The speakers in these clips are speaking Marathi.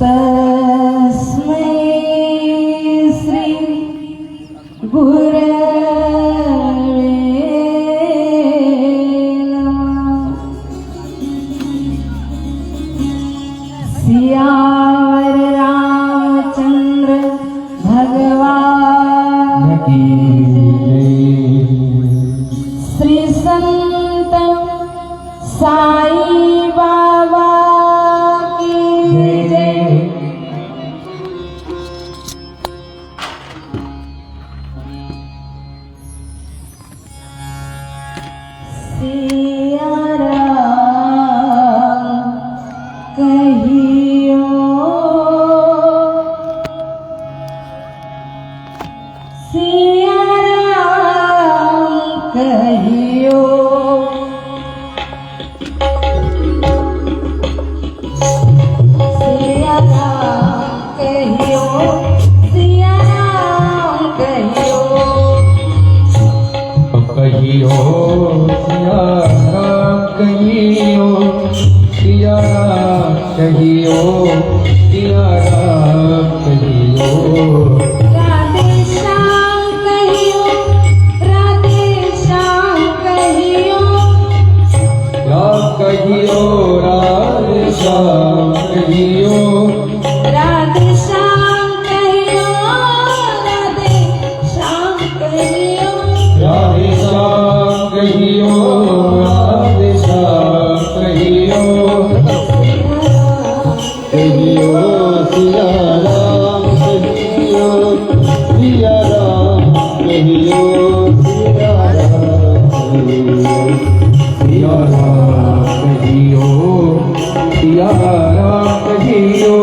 तस्मै श्री गुरवे नमः। सियावर रामचंद्र भगवान की श्री संत साई बाबा की जय। सिया राम कहियो, सिया राम कहियो, सिया राम कहियो, सिया राम कहियो, कहियो सिया राम कहियो, सिया राम कहियो, सिया राम कहियो। राधे श्याम कहियो, राधे श्याम कहियो, राम कहियो, राधे श्याम कहियो, राधे श्याम कहियो, राधे श्याम कहियो, राधे श्याम कहियो, राधे श्याम कहियो, कहियो सिया राम कहियो, सिया राम कहियो, सिया राम कहियो, सिया राम कहियो, सिया राम कहियो,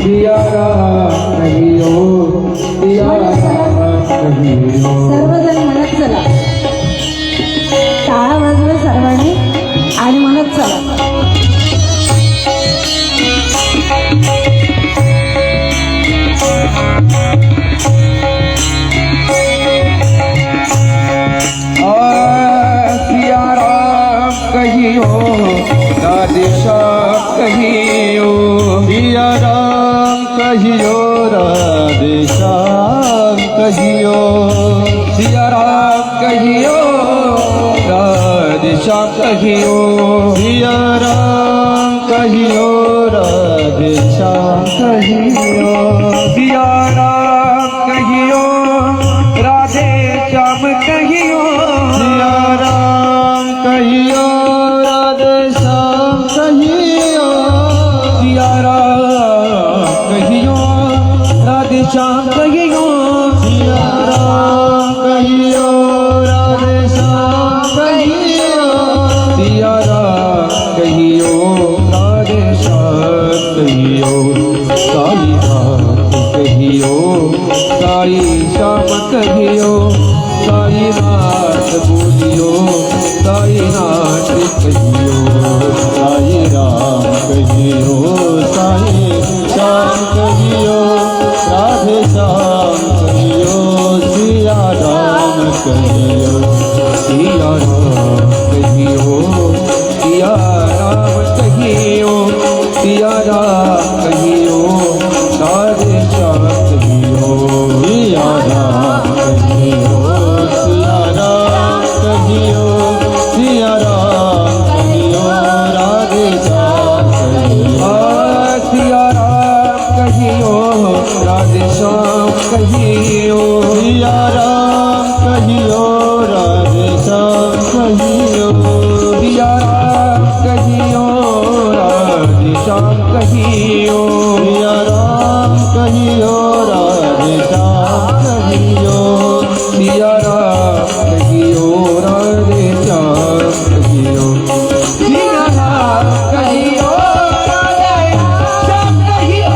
सिया राम कहियो, सिया राम कहियो। सर्वजण म्हणत चला, टाळा वाजवा सर्वांनी आणि म्हणत चला। सिया राम कहियो, राधे श्याम कहियो, सिया राम कहियो, राधे श्याम कहियो, सिया राम कहियो, राधे श्याम कहियो, सिया राम कहियो, राधे श्याम कहियो, सिया राम कहियो, राधे श्याम कहियो, सिया राम कहियो, राधे श्याम कहियो, सिया राम कहियो, राधे श्याम कहियो, सिया राम कहियो, राधे श्याम कहियो, सिया राम कहियो, राधे श्याम कहियो, साई नाथ कहियो, साई श्याम कहियो, साई नाथ बोलियो, साई नाथ कहियो, साई राम कहियो, साई श्याम कहियो, राधे श्याम कहियो, सिया राम कहियो, सिया राम कहियो, सिया राम कहियो, सिया राम कहियो, राधे श्याम कहियो, सिया राम कहियो, सिया राम कहियो, सिया राम कहियो, राधे श्याम कहियो, सिया राम कहियो, राधे श्याम कहियो, सिया राम कहियो, राधे श्याम कहियो, सिया राम कहियो, राधे श्याम कहियो, सिया राम कहियो, राधे श्याम कहियो, सिया राम कहियो, राधे श्याम कहियो, सिया राम कहियो, राधे श्याम कहियो,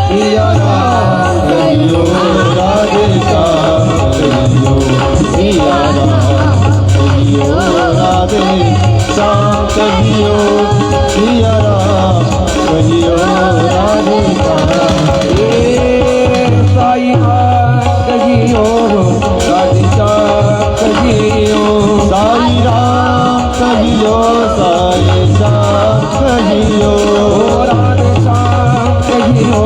सिया राम कहियो, राधे श्याम कहियो, सिया राम कहियो, राधे श्याम कहियो, सिया राम कहियो, राधे श्याम साई नाथ कहियो, राधे श्याम कहियो, साई राम कहियो। कहियो साई राम कहियो राधे श्याम कहियो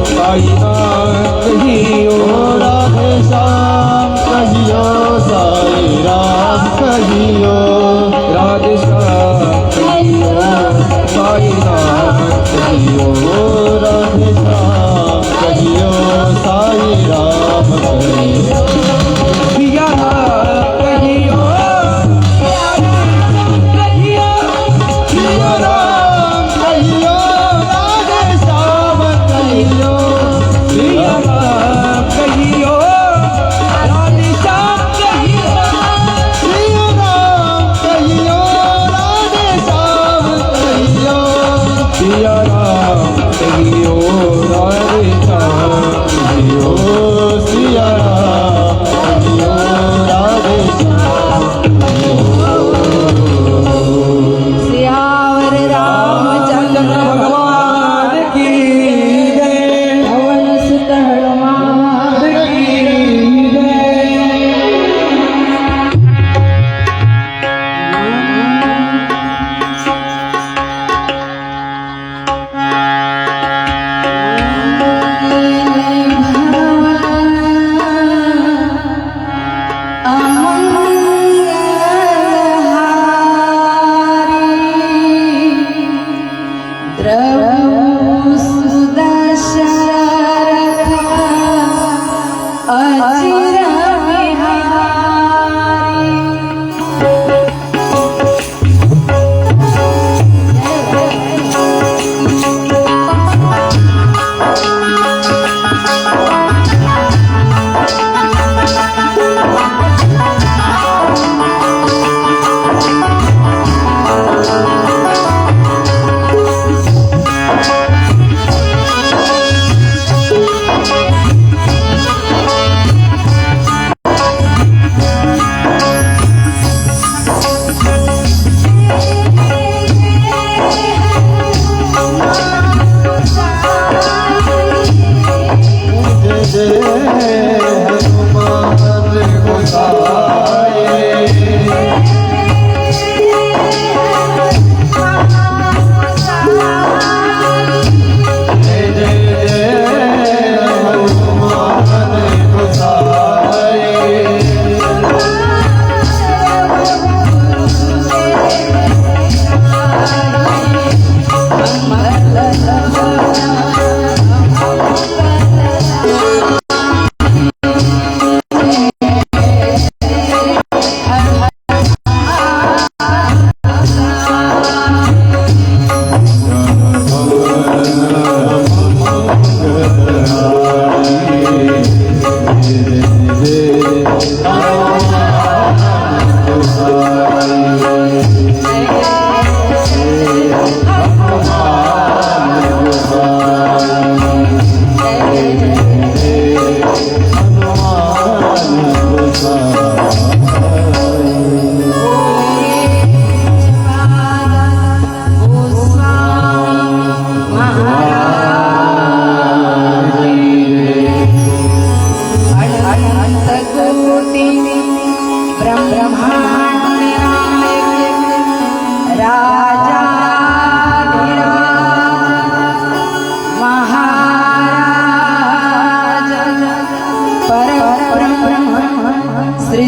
साई राम कहियो राधे श्याम कहियो साई राम कहियो राधे श्याम कहियो साई राम कहियो राधे श्याम कहियो साई राम कहियो पिया कहियो पिया राम कहियो राधे श्याम कहियो पिया राम कहियो राधे श्याम कहियो पिया राम कहियो राधे श्याम कहियो पिया राम कहियो राधे श्याम कहियो सिया राम कहियो राधे श्याम सियावर रामचंद्र भगवान की जय पवन सुत हनुमान की जय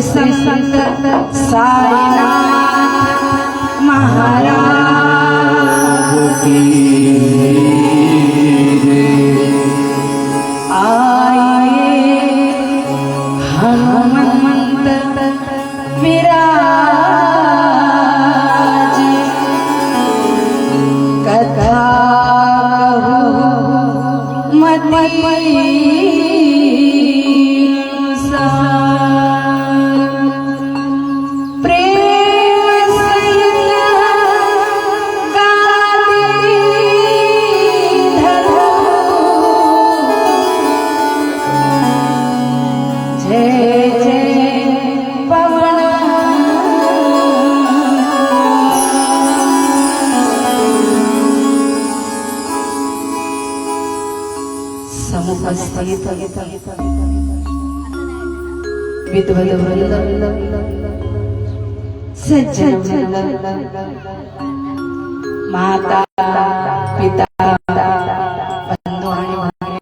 श्री संत साईनाथ महाराज की आए हनुमंत विराज कथा मती सज्जन माता पिता बंधू आणि भगिनी,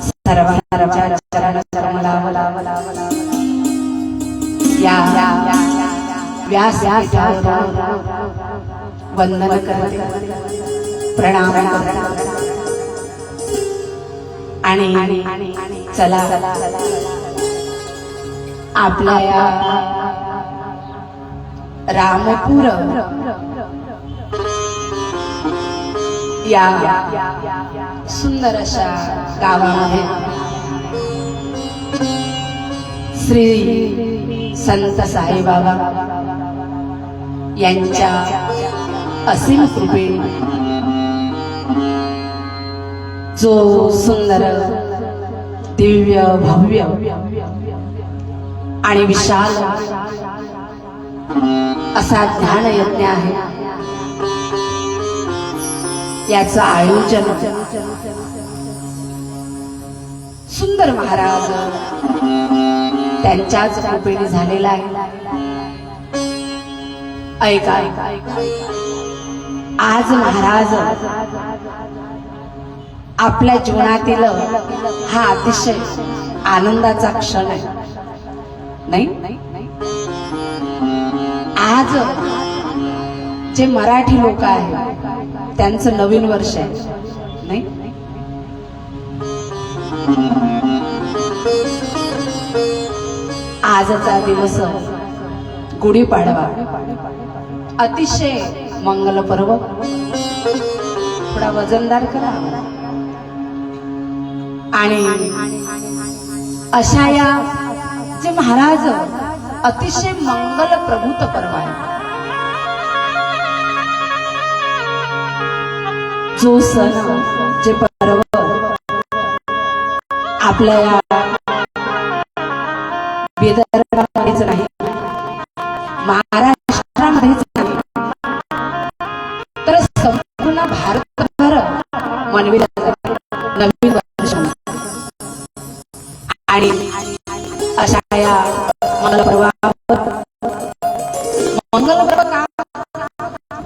सर्वांच्या चरण कमलाला या व्यासपीठावर वंदन करते, प्रणाम करते आणि चला आपल्या या रामपूर या सुंदर अशा गावामध्ये श्री संत साईबाबा यांच्या असीम कृपेने जो सुंदर दिव्य भव्य आणि विशाल असा ध्यान यज्ञ आहे, याचं आयोजन सुंदर महाराज त्यांच्याच कृपेने झालेला आहे. ऐका, आज महाराज आपल्या जीवनातील हा अतिशय आनंदाचा क्षण आहे, नाही? आज जे मराठी लोक आहेत त्यांचं नवीन वर्ष आहे, नाही? आजचा दिवस गुढीपाडवा, अतिशय मंगल पर्व. थोडा वजनदार करा. आणि अशा या जे महाराज अतिशय मंगल प्रभूत पर्व आहे, जो सण जे पर्व आपल्या या विदर्भामध्येच नाही, महाराष्ट्रामध्येच नाही, तर संपूर्ण भारतभर मनविला जातो नवीन वर्ष. आणि अशा या मंगल पर्व का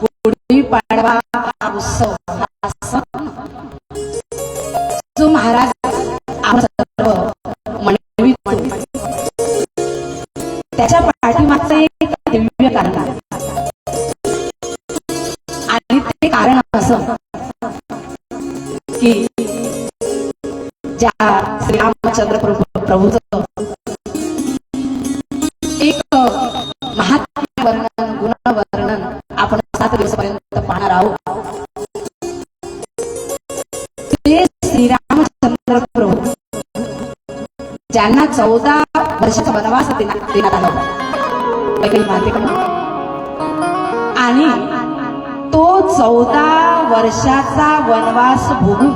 गुढीपाडवा हा उत्सव, हा सण जो महाराज आपण सर्व मनवितो, त्याच्या पाठीमागचं एक दिव्य कारण आहे. आणि ते कारण असं की ज्या श्रीरामचंद्र प्रभूचं एक महात्म्य वर्णन, गुणवर्णन आपण 7 दिवसापर्यंत पाहणार आहोत. ते श्रीरामचंद्र प्रभू ज्यांना 14 वर्षाचा वनवास देण्यात आला होता, काही माहिती का? आणि तो 14 वर्षाचा वनवास भोगून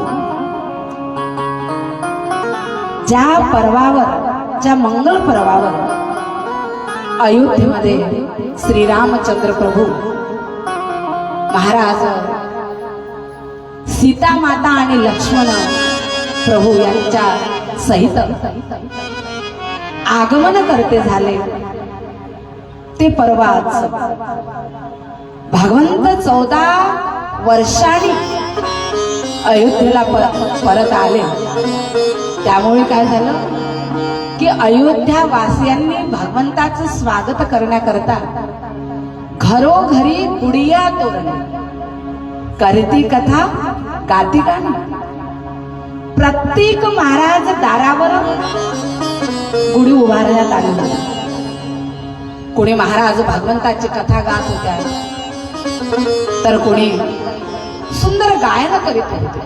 ज्या पर्वावर, ज्या मंगल पर्वावर अयोध्येमध्ये श्रीरामचंद्र प्रभू महाराज सीता माता आणि लक्ष्मण प्रभू यांच्या सहित आगमन करते झाले, ते पर्वाच भगवंत 14 वर्षांनी अयोध्येला परत आले. त्यामुळे काय झालं की अयोध्या वासियांनी भगवंताचं स्वागत करण्याकरता घरोघरी गुडिया तोरणे, करती कथा गाती गाणी. प्रत्येक महाराज दारावर गुढी उभारण्यात आली होती. कोणी महाराज भगवंताची कथा गात होत्या, तर कोणी सुंदर गायन करीत होते.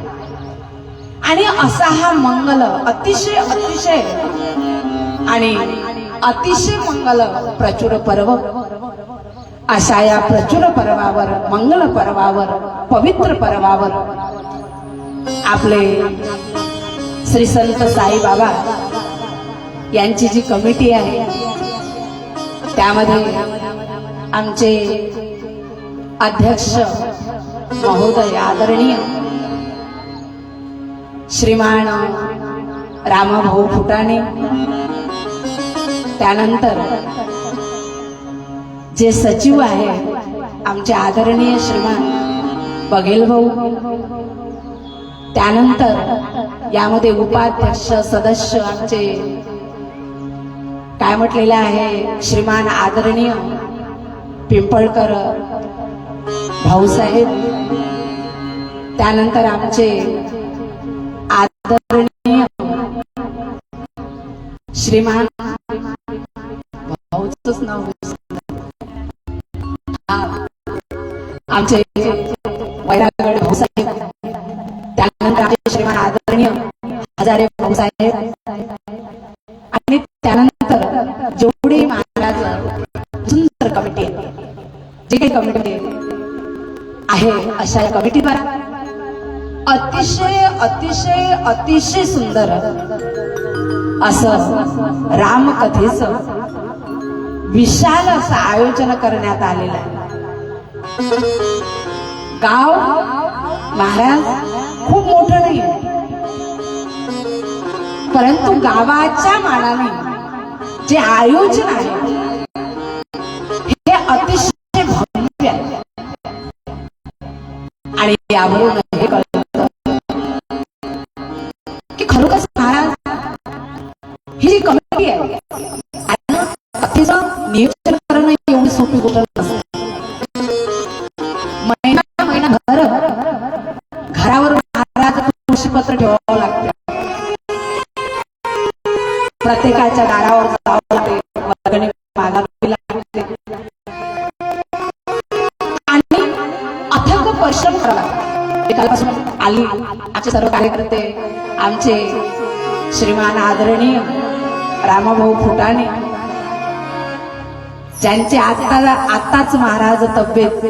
आणि असा हा मंगल अतिशय अतिशय आणि अतिशय मंगल प्रचुर पर्व, अशा या प्रचुर पर्वावर, मंगल पर्वावर, पवित्र पर्वावर आपले श्री संत साईबाबा यांची जी कमिटी आहे, त्यामध्ये आमचे अध्यक्ष महोदय आदरणीय श्रीमान रामाभाऊ फुटाणे, त्यानंतर जे सचिव आहे आमचे आदरणीय श्रीमान बघेल भाऊ, त्यानंतर यामध्ये उपाध्यक्ष सदस्य आमचे काय म्हटलेलं आहे श्रीमान आदरणीय पिंपळकर भाऊसाहेब, त्यानंतर आमचे आदरणीय श्रीमान भाऊचंच नाव आमचे वैरागड भाऊसाहेब, त्यानंतर आमचे श्रीमान आदरणीय हजारे भाऊसाहेब, आणि त्यानंतर जेवढी महाराज सुंदर कमिटी आहे, जे काही कमिटी आहे अशा या कमिटीवर अतिशय अतिशय अतिशय सुंदर असं रामकथेचं विशाल असं आयोजन करण्यात आलेलं आहे. गाव महाराज खूप मोठं नाही, परंतु गावाच्या मानाने जे आयोजन आहे हे अतिशय भव्य आहे. आणि यावरून हे कळतं की खरोखर महाराज ही जी कमिटी आहे कथेचं नियोजन करणं एवढी सोपी गोष्ट नसते. महिना महिना घरावर महाराज तुळशीपत्र ठेवावं लागतं, प्रत्येकाच्या दारावर जावं लागते, वर्गणी मागावी लागते आणि अथक परिश्रम करावा लागतो. कालपासून आली आमचे सर्व कार्यकर्ते, आमचे श्रीमान आदरणीय रामाभाऊ फुटाणे, ज्यांचे आताच महाराज तब्येत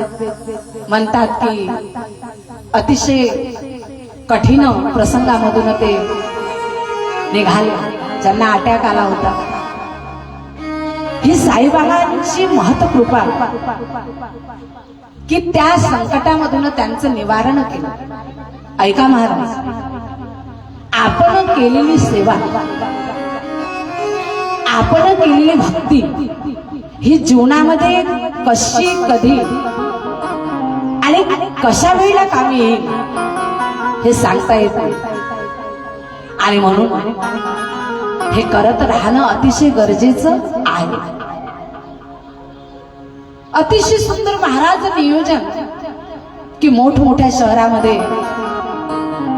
म्हणतात की अतिशय कठीण प्रसंगामधून ते निघाले, ज्यांना अटॅक आला होता. ही साईबाबांची महत्कृपा की त्या संकटामधून त्यांचं निवारण केलं. ऐका महाराज, आपण केलेली सेवा, आपण केलेली भक्ती ही जीवनामध्ये कशी कधी आणि कशा वेळेला कामी येईल हे सांगता येत नाही. आणि म्हणून हे करत राहणं अतिशय गरजेचं आहे. अतिशय सुंदर महाराज नियोजन की मोठमोठ्या शहरामध्ये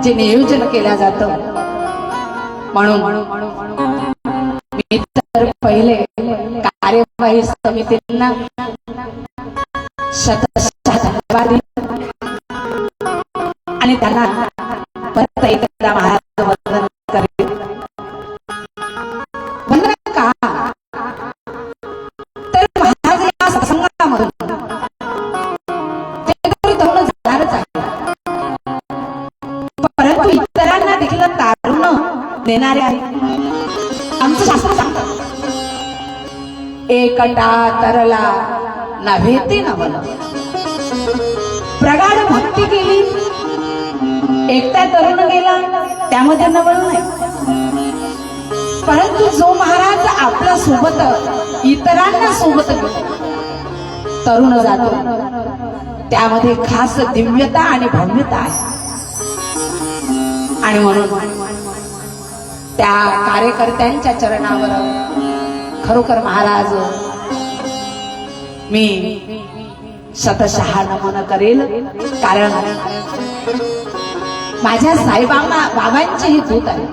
जे नियोजन केलं जातं. म्हणून मी तर पहिले कार्यवाही समितींना शतशः धन्यवाद आणि त्यांना परत एकदा महाराज वंदन करेल. वंदन का तर महाराज या सत्संगामधून ते तरुण जाणारच आहे, परंतु इतरांना देखील तारुण देणारे आहे. आमचं शास्त्र सांगतं एकटा तरला नव्हे ते नवल. प्रगाढ भक्ती केली, एकटा तरुण गेला, त्यामध्ये नवल नाही. परंतु जो महाराज आपल्या सोबत इतरांना सोबत तरुण जातो त्यामध्ये खास दिव्यता आणि भव्यता आहे. आणि म्हणून त्या कार्यकर्त्यांच्या चरणावर खरोखर महाराज मी शतशः नमन करेल. कारण माझ्या बाबांचे हे दूत आहे.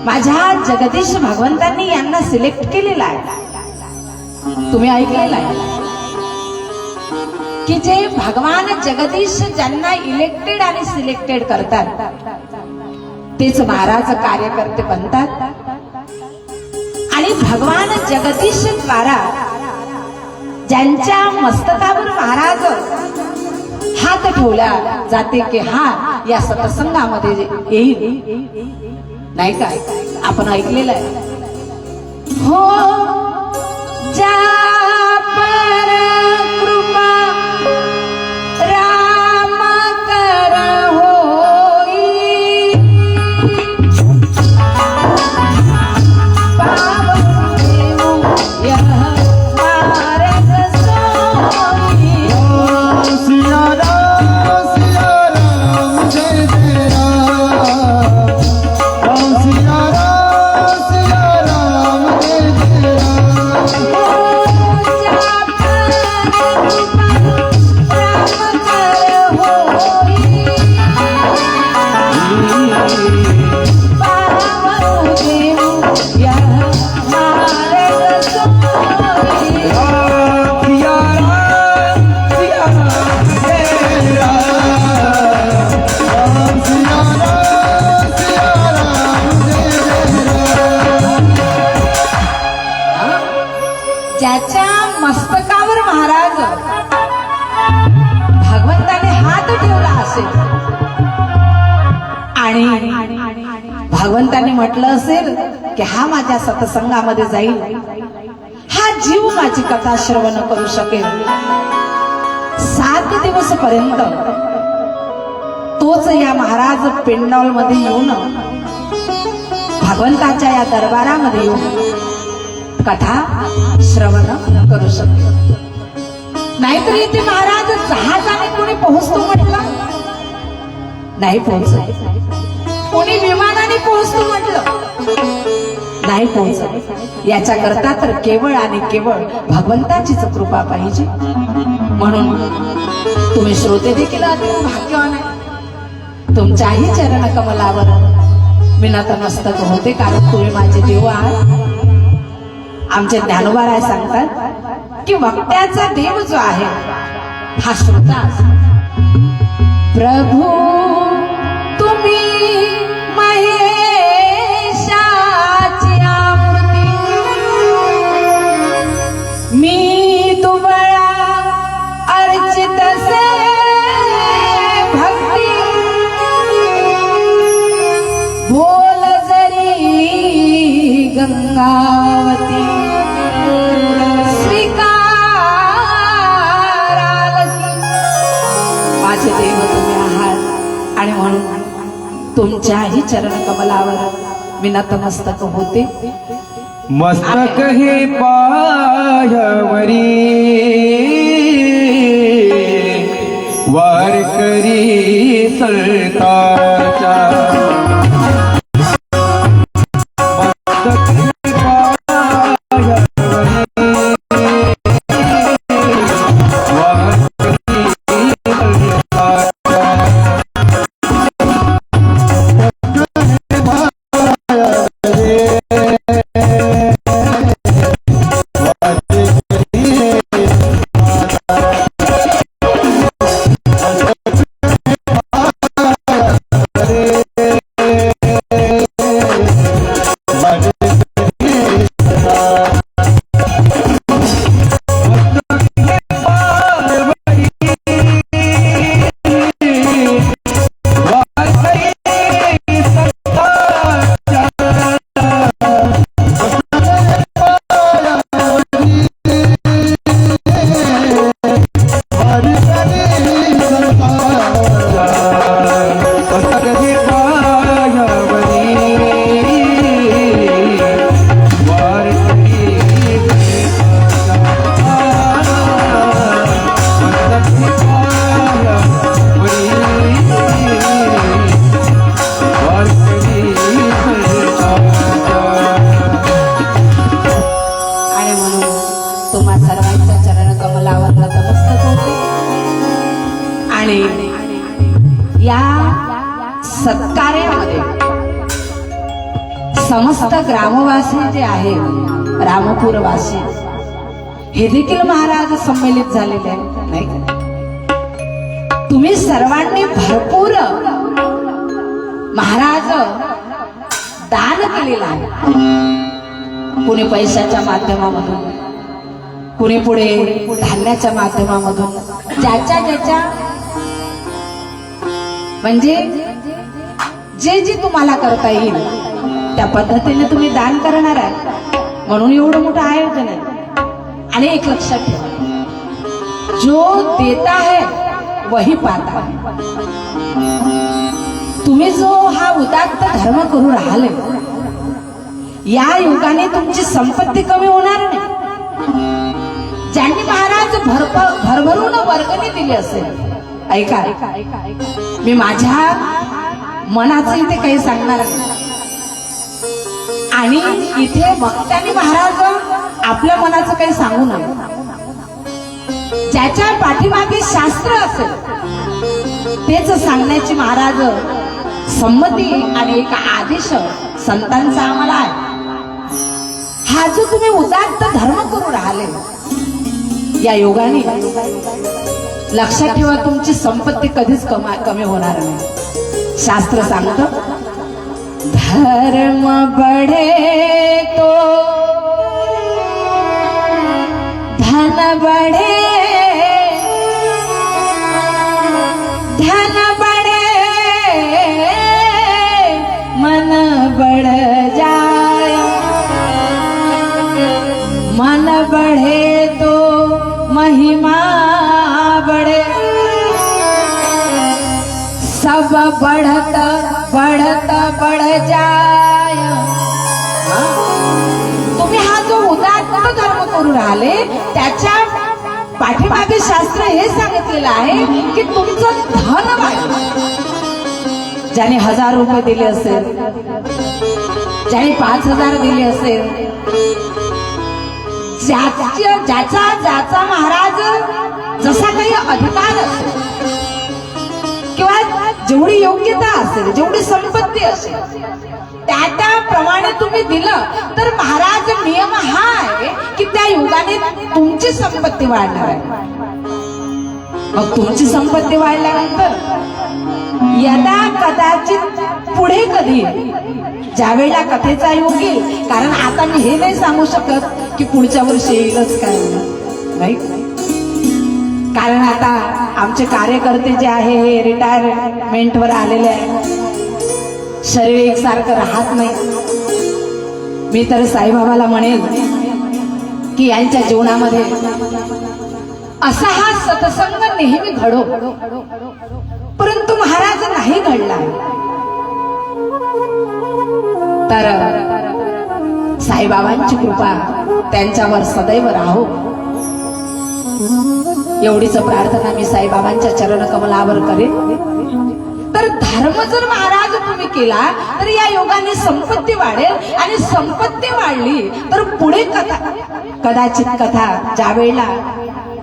माझ्या जगदीश भगवंतांनी यांना सिलेक्ट केलेला आहे. तुम्ही ऐकलेलं आहे की जे भगवान जगदीश ज्यांना इलेक्टेड आणि सिलेक्टेड करतात तेच महाराज कार्यकर्ते बनतात. आणि भगवान जगदीश द्वारा ज्यांच्या मस्तकावर महाराज हात ठेवला जाते की हा या सत्संगामध्ये येईल, नाही काय आपण ऐकलेलं आहे. हो ज्या पर कृपा राम कर होई, त्याच्या मस्तकावर महाराज भगवंताने हात ठेवला असेल आणि भगवंताने म्हटलं असेल की हा माझ्या सत्संगामध्ये जाईल, हा जीव माझी कथा श्रवण करू शकेल. 7 दिवस पर्यंत तोच या महाराज पेंडॉल मध्ये येऊन भगवंताच्या या दरबारामध्ये येऊन कथा श्रवण करू शकेल. नाहीतर इथे महाराज जहाजाने कोणी पोहोचतो म्हटलं नाही पोहोचत, कोणी विमानाने पोहोचतो म्हटलं नाही पोहोचत. याच्या करता तर केवळ आणि केवळ भगवंताचीच कृपा पाहिजे. म्हणून तुम्ही श्रोते देखील अतिशय भाग्यवान आहे. तुमच्याही चरण कमलावर मी नतमस्तक होते, कारण तुम्ही माझे देव आहात. आमचे ज्ञानोबाराय सांगतात की वक्त्याचा देव जो आहे हा श्रोता असतो. प्रभू तुम्ही महेशाची आमूर्ती, मी तुबळा अर्चित से भक्ती, बोल जरी गंगावती, माझे देव तुम्ही आहात. आणि म्हणून तुमच्याही चरण कमलावर मी नतमस्तक होते. मस्तक हे पायावरी वारकरी सरताच्या, मस्तक हे पायावरी सत्कार्यामध्ये समस्त ग्रामवासी जे आहे, रामपूरवासी हे देखील महाराज संमेलित झालेले आहेत, नाही का? तुम्ही सर्वांनी भरपूर महाराज दान केलेलं आहे. कुणी पैशाच्या माध्यमामधून, कुणी पुढे धान्याच्या माध्यमामधून, ज्याच्या ज्याच्या म्हणजे जे जे तुम्हाला करता येईल त्या पद्धतीने तुम्ही दान करणार आहे. म्हणून एवढं मोठं आयोजन आहे. आणि एक लक्षात ठेवा, जो देता है वही पाता है. तुम्ही जो हा उदात्त धर्म करू राहिले, या युगाने तुमची संपत्ती कमी होणार नाही. ज्यांनी महाराज भरभरून वर्गणी दिली असेल, ऐका मी माझ्या मनाचं इथे काही सांगणार नाही. आणि इथे वक्त्याने महाराज आपल्या मनाचं काही सांगू नये. ज्याच्या पाठीमागे शास्त्र असेल तेच सांगण्याची महाराज संमती आणि एक आदेश संतांचा आम्हाला आहे. हा जो तुम्ही उदात्त धर्म करू राहिले, या योगाने लक्षात ठेवा तुमची संपत्ती कधीच कमी होणार नाही. शास्त्र सांगतं, धर्म बढे तो बढ़े धन बढ़े मन बढ़ जाए, मन बढ़े तो महिमा बढ़े, सब बढ़त बढ़त बढ़ जाय। तुम्ही हा जो उदात्त धर्म करू राहिले त्याच्या पाठीमागे शास्त्र हे सांगितलेलं आहे की तुमचं धन वाढेल. ज्याने 1000 रुपये दिले असेल, ज्याने 5000 दिले असेल, ज्याचा ज्याचा महाराज जसा काही अधिकार असेल किंवा जेवढी योग्यता असेल, जेवढी संपत्ती असेल, त्याप्रमाणे तुम्ही दिलं तर महाराज नियम हा आहे की त्या योगाने तुमची संपत्ती वाढणार आहे. मग तुमची संपत्ती वाढल्यानंतर यदा कदाचित पुढे कधी ज्यावेळेला कथेचा योग येईल, कारण आता मी हे नाही सांगू शकत की पुढच्या वर्षी येईलच काय नाही, कारण आता आमचे कार्यकर्ते जे आहे हे रिटायरमेंटवर आलेले आहे, शरीर एकसारखं राहत नाही. मी तर साईबाबाला म्हणेन की यांच्या जीवनामध्ये असा हा सत्संग नेहमी घडो, परंतु महाराज नाही घडला. तर साईबाबांची कृपा त्यांच्यावर सदैव राहो एवढीच प्रार्थना मी साईबाबांच्या चरण कमलावर करेन. तर धर्म जर महाराज तुम्ही केला तर या योगाने संपत्ती वाढेल, आणि संपत्ती वाढली तर पुढे कथा, कदाचित कथा ज्यावेळेला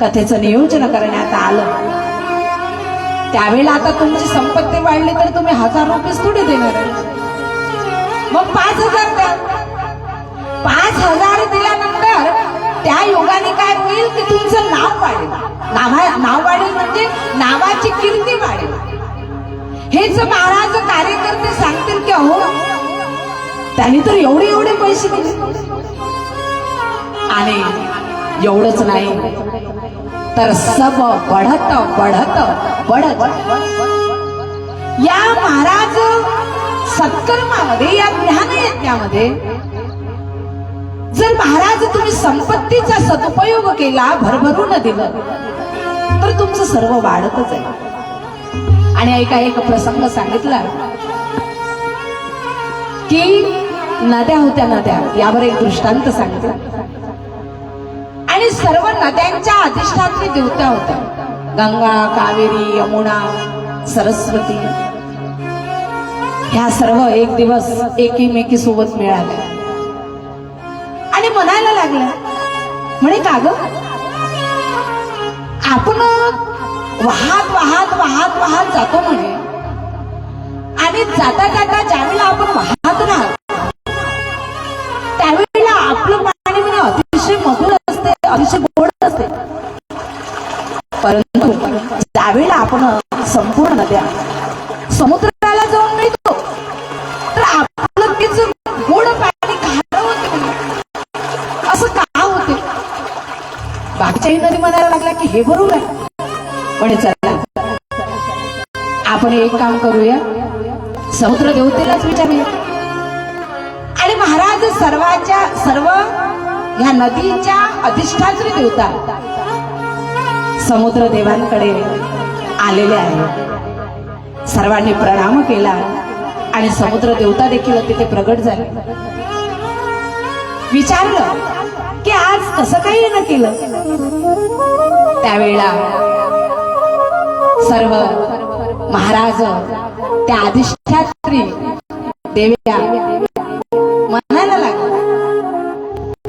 कथेचं नियोजन करण्यात आलं त्यावेळेला आता तुमची संपत्ती वाढली तर तुम्ही 1000 रुपये थोडे देणार आहे, मग 5000 द्या. 5000 दिल्यानंतर त्या योगाने काय होईल की तुमचं नाव वाढेल. नाव वाढेल म्हणजे नावाची कीर्ती वाढेल. हेच महाराज कार्यकर्ते सांगतील की अहो त्यांनी तर एवढे एवढे पैसे दिले. आणि एवढंच नाही तर सब बढ़त बढ़त बढ़त. या महाराज सत्कर्मामध्ये, या ज्ञान यज्ञामध्ये जर महाराज तुम्ही संपत्तीचा सदुपयोग केला, भरभरून दिलं, तर तुमचं सर्व वाढतच आहे. आणि एक प्रसंग सांगितला की नद्या होत्या, नद्या यावर एक दृष्टांत सांगितला, आणि सर्व नद्यांच्या अधिष्ठात्री देवता होत्या. गंगा, कावेरी, यमुना, सरस्वती ह्या सर्व एक दिवस एकीमेकी सोबत मिळाल्या आणि म्हणायला लागल्या, म्हणे का ग आपण वाहत वाहत वाहत वाहत जातो म्हणे, आणि जाता जाता ज्यावेळेला आपण वाहत राहतो त्यावेळेला आपलं पाणी म्हणे अतिशय मधुर असते, अतिशय गोड असते, परंतु ज्यावेळेला आपण संपूर्ण नद्या समुद्राला जाऊन मिळतो तर आपलं तेच गोड पाणी खाणं होते. असं का होते? बाकीच्याही नदी म्हणायला लागला की हे बरोबर आहे, पण चला आपण एक काम करूया, समुद्र देवतेलाच विचारूया. आणि महाराज सर्व ह्या नदीच्या अधिष्ठात्री देवता समुद्र देवांकडे आलेले आहे. सर्वांनी प्रणाम केला आणि समुद्र देवता देखील तिथे प्रगट झाले. विचारलं की आज कसं काही न केलं. त्यावेळेला सर्व महाराज त्या अधिष्ठात्री देव्या म्हणायला लागला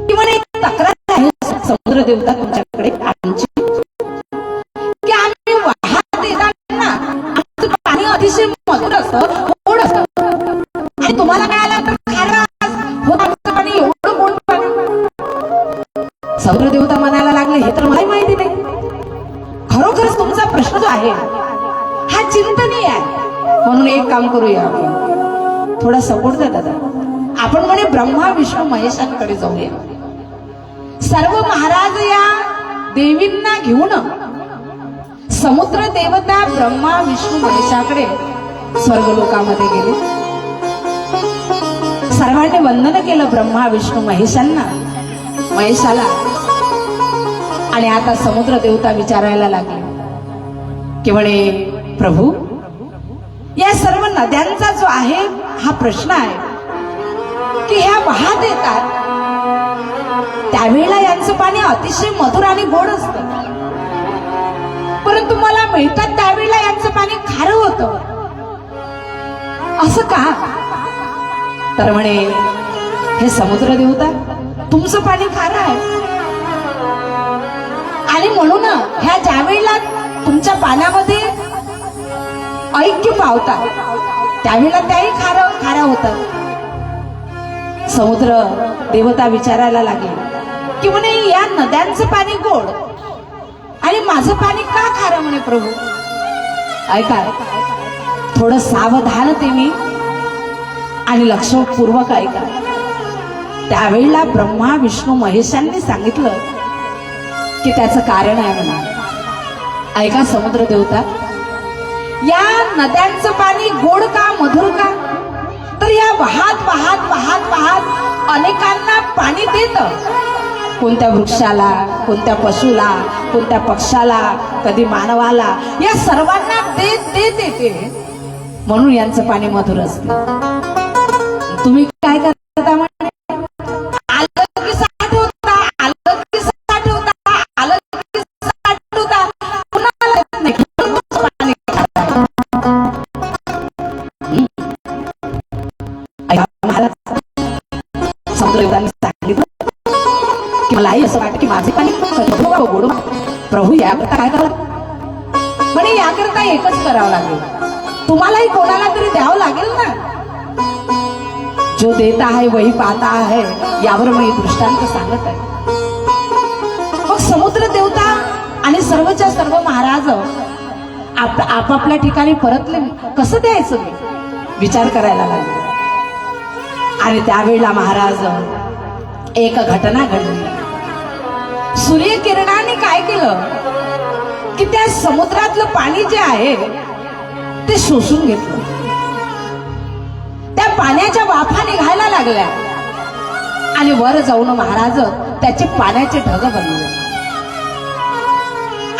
की म्हणे तक्रार आहे समुद्र देवता तुमच्याकडे आमची, की आम्ही वाहत येताना आमचं पाणी अतिशय मधुर असतं, गोड असतं, आणि तुम्हाला काय आलं तर खारं होत आमचं पाणी एवढं गोड पाणी. समुद्र देवता म्हणायला लागले हे तर मला माहिती नाही, खरोखरच तुमचा प्रश्न जो आहे हा चिंतनीय आहे. म्हणून एक काम करूया, आपण थोडा सपोर्ट द्या दादा, आपण म्हणे ब्रह्मा विष्णू महेशांकडे जाऊया. सर्व महाराज या देवींना घेऊन समुद्र देवता ब्रह्मा विष्णू महेशाकडे स्वर्गलोकामध्ये गेले. सर्वांनी वंदन केलं ब्रह्मा विष्णू महेशांना, महेशाला. आणि आता समुद्र देवता विचारायला लागले की म्हणे, प्रभू, या सर्व नद्यांचा जो आहे हा प्रश्न आहे की ह्या वाहत येतात त्यावेळेला यांचं पाणी अतिशय मधुर आणि गोड असतं, परंतु मला मिळतात त्यावेळेला यांचं पाणी खारं होतं, असं का? तर म्हणे, हे समुद्र देवता, तुमचं पाणी खारं आहे आणि म्हणून ह्या ज्यावेळेला तुमच्या पाण्यामध्ये ऐक्य पावतात त्यावेळेला त्याही खारं होतं. समुद्र देवता विचारायला लागले की म्हणे, या नद्यांचं पाणी गोड आणि माझं पाणी का खारं? म्हणे, प्रभू ऐका, थोडं सावधानतेने आणि लक्षपूर्वक ऐका. त्यावेळेला ब्रह्मा विष्णू महेशांनी सांगितलं की त्याचं कारण आहे म्हणून. ऐका समुद्र देवता, या नद्यांचं पाणी गोड का मधुर का? तर या वाहत वाहत वाहत वाहत अनेकांना पाणी देत, कोणत्या वृक्षाला, कोणत्या पशुला, कोणत्या पक्षाला, कधी मानवाला, या सर्वांना देत देत येते, म्हणून यांचं पाणी मधुर असतं. तुम्ही काय करता? म्हणे, आलं की साठवता, आलं की साठवता, आलं की साठवता, कुणाला देत नाही, पाणी खाता. समुद्रदेवतांनी सांगितलं की मलाही असं वाटतं की माझे पाणी गोड. प्रभू, याकरता काय करावं? म्हणे, याकरता एकच करावं लागेल, तुम्हालाही कोणाला तरी द्यावं लागेल ना. जो देता है वही पाता है, यावर मी दृष्टांत सांगत आहे. मग समुद्र देवता आणि सर्वच्या सर्व महाराज आपापल्या ठिकाणी परतले. कसं द्यायचं मी विचार करायला लागले. आणि त्यावेळेला महाराज एक घटना घडली. सूर्यकिरणाने काय केलं की त्या समुद्रातलं पाणी जे आहे ते शोषून घेतलं. त्या पाण्याच्या वाफा निघायला लागल्या आणि वर जाऊन महाराज त्याचे पाण्याचे ढग बनले.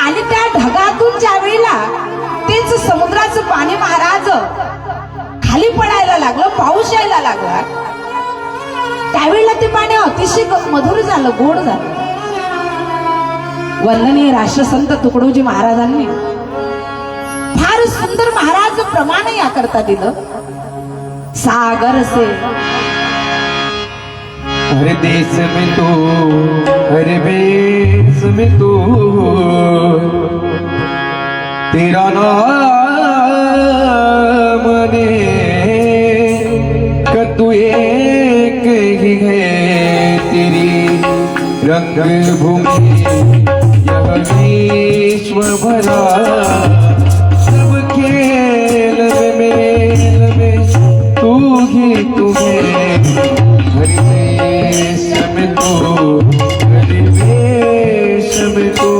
आणि त्या ढगातून ज्या वेळेला तेच समुद्राचं पाणी महाराज खाली पडायला लागलं, पाऊस यायला लागला, त्यावेळेला ते पाणी अतिशय मधुर झालं, गोड झालं. वंदनीय राष्ट्रसंत तुकडोजी महाराजांनी फार सुंदर महाराज प्रमाण याकरता दिलं. सागर से हर देश में तू, हर भेष में तू, तेरा नाम ने तू एक ही है, तेरी रंग भूमि यह विश्व भरा, सब खेल में तू ही तुम्हें, हर देश में तू, हर देश में तू.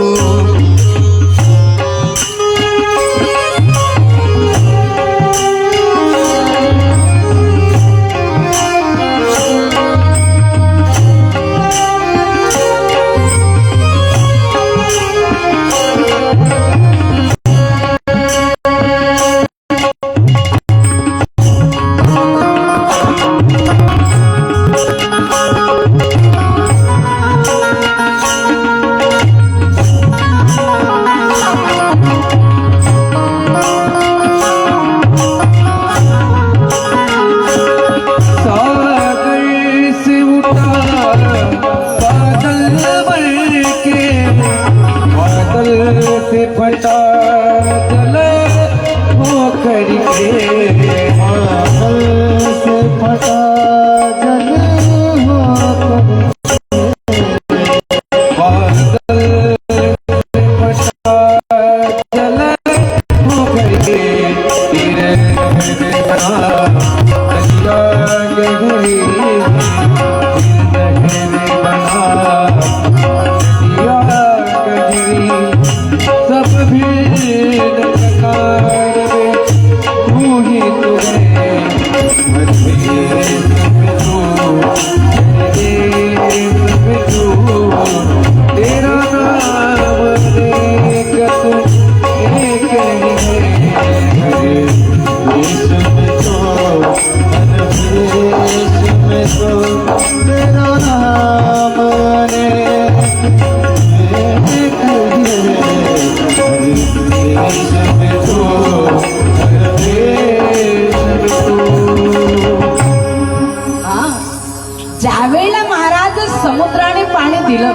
वेळेला महाराज समुद्राने पाणी दिलं